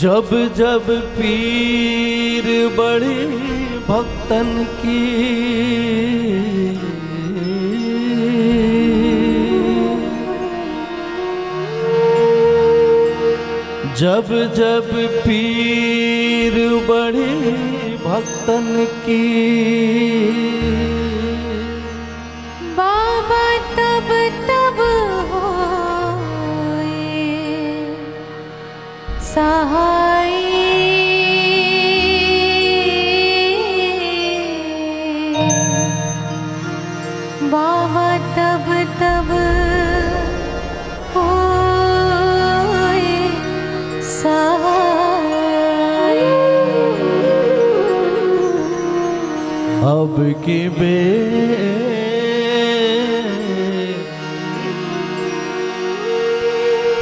जब जब पीर बड़े भक्तन की जब जब पीर बड़े भक्तन की बाबा तब तब होए सहाय। बाबा तब तब होए सहाय। अब की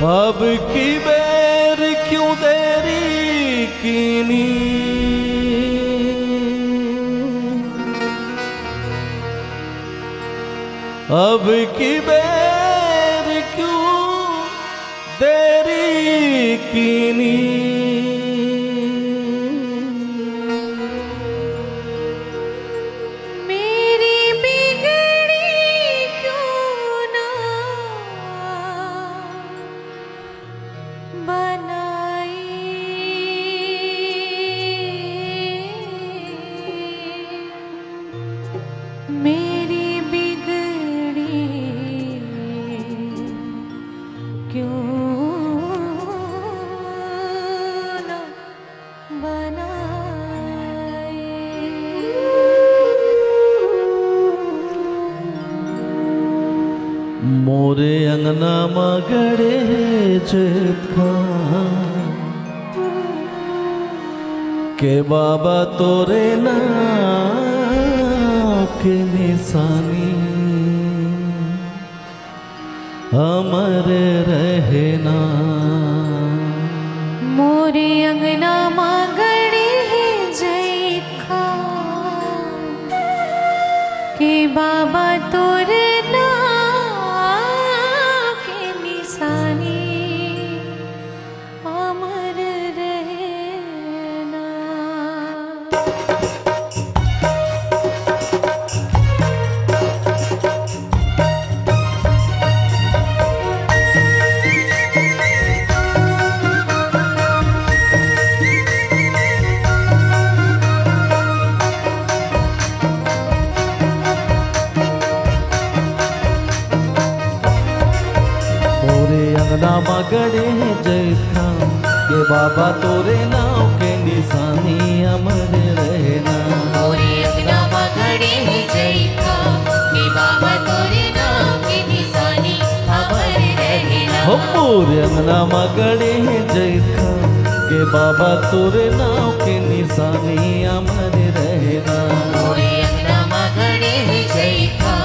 अब की बेर क्यों देरी कीनी अब की बेर क्यों देरी कीनी मेरी बिगड़ी क्यों ना बनाई। मेरी बिगड़ी क्यों ना बनाई। मोरे अंगना मगड़े चित्खा के बाबा तोरे नाम के निशानी अमर रहना। मोरे अंगना मागड़े जैखा के बाबा तोर के निशानी अमर रहना। अंगना मगड़े जैठा के बाबा तोरे नाव के निशानी अमर रहना। मोरे अंगना मगड़े जैठा के बाबा तोरे नाम के निशानी अमर रहना। हो मोरे अंगना मगड़े जैठा के बाबा तोरे नाव के निशानी अमर रहना। मोरे अंगना मगड़े जैठा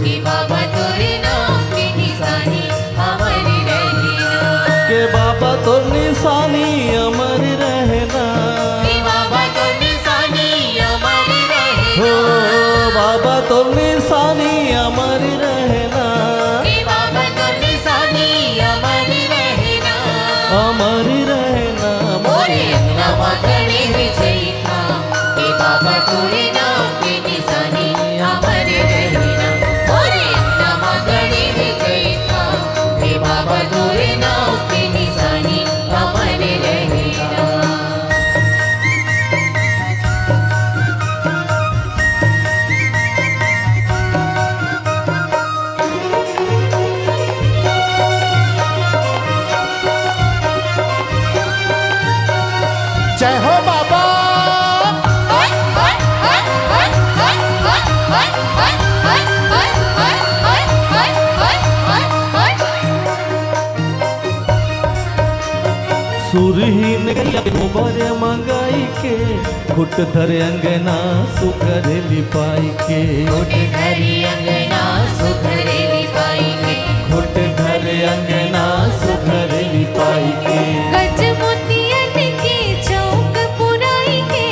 के बाबा तोरे नाम के निशानी अमर रहना। के बाबा तो निशानी अमर रहना। के बाबा तो निशानी अमर रहना। हो बाबा तो निशानी अमर रहना। के बाबा तो निशानी अमर रहना। अमर रहना। मोरे अंगना मगड़े जैठा के बाबा तोरे नाम के निशानी अमर रहना। मोरे अंगना मगड़े जैठा के बाबा तोरे नाम के निशानी अमर रहना। जय हो बाबा। सुरहीन गोबर मंगाई के घुट धरे अंगना सुकर लिपाई के। घुट धरे अंगना सुघर लिपाई के। घुट धरे अंगना सुकर लिपाई के। गज मोतियन के चौक पुराई के।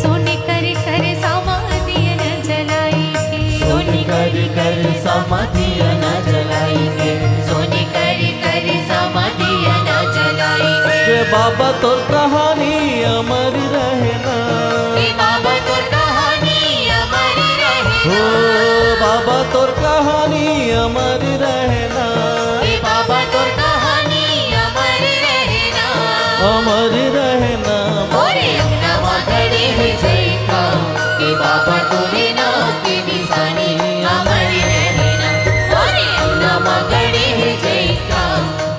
सोने कर कर समाधियन जलाई के। सोने कर कर समाधियन जलाई के। सोने कर कर समाधियन जलाई के। के बाबा बाबा तोर कहानी अमर रहना, हे बाबा तोर कहानी अमर हो रहना, बाबा तोर कहानी अमर रहना, हे बाबा तोर कहानी अमर रहना, अमर रहना। मोरे अंगना मागणे है जय का, हे बाबा तोरे नाम के निशानी अमर रहना, मोरे अंगना मागणे है जय का,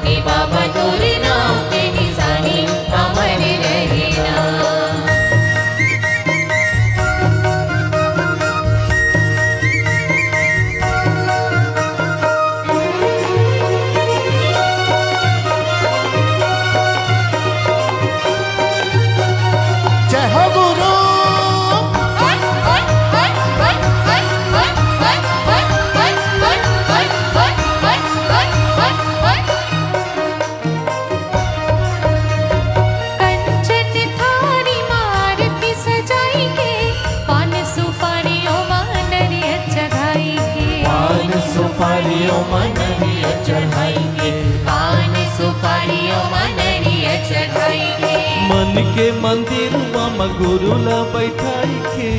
हे बाबा तोरे नाम के निशानी अमर रहना। जय हो गुरु। कंचन थारी मारती सजाई के, पान सुपारियों मानरिया चढ़ाई के, पान सुपारियों मनरिया चढ़ाएंगे, पान सुपारियों मानरिया चढ़ाई के, मन के मंदिर में गुरु ला बैठाई के,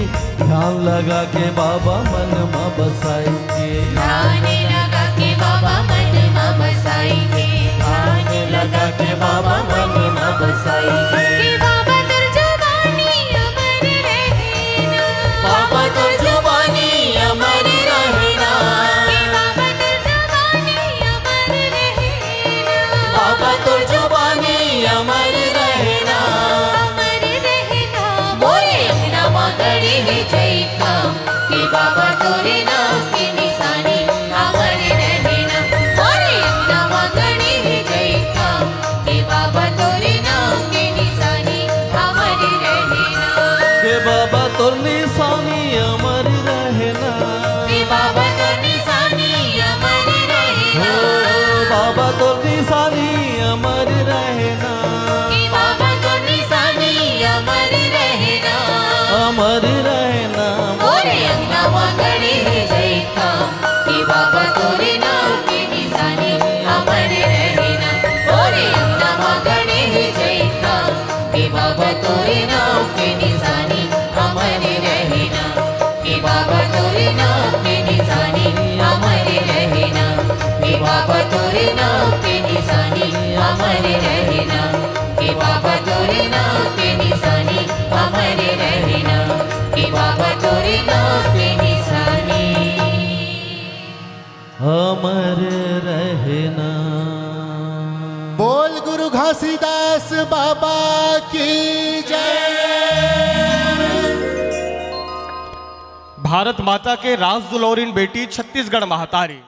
ध्यान लगा के बाबा मन में बसाएंगे, ध्यान लगा के बाबा मन में बसाई के, ध्यान लगा के बाबा मन में बसाएंगे। हे बाबा तोर जवानी अमर रहना, बाबा तोर जुबानी अमर रहना, हे बाबा तोर जवानी अमर रहना, बाबा तोर जुबानी अमर रहना, अमर रहना। मोरे अंगना मागणे है जय का, हे बाबा तोरे नाम की निशानी अमर रहना, मोरे अंगना मागणे है जय का, हे बाबा तोरे नाम की निशानी अमर रहना, के बाबा तोर निशानी अमर रहना, हे बाबा तोर निशानी अमर हो रहना, बाबा तोर निशानी अमर रहना, हे बाबा तोर निशानी अमर रहना, अमर रहना। मोरे अंगना मागणे है जय का, हे बाबा तोरे नाम की निशानी अमर रहना, मोरे अंगना मागणे है जय का, हे बाबा तोरे नाम की निशानी अमर रहना, हे बाबा तोरे नाम की निशानी अमर रहना, हे बाबा तोरे नाम की निशानी अमर रहना, हे बाबा तोरे नाम की निशानी अमर रहना, हे बाबा तोरे नाम की निशानी अमर रहना। बोल गुरु घासीदास बाबा की जय। भारत माता के रास दुलौरिन बेटी छत्तीसगढ़ महतारी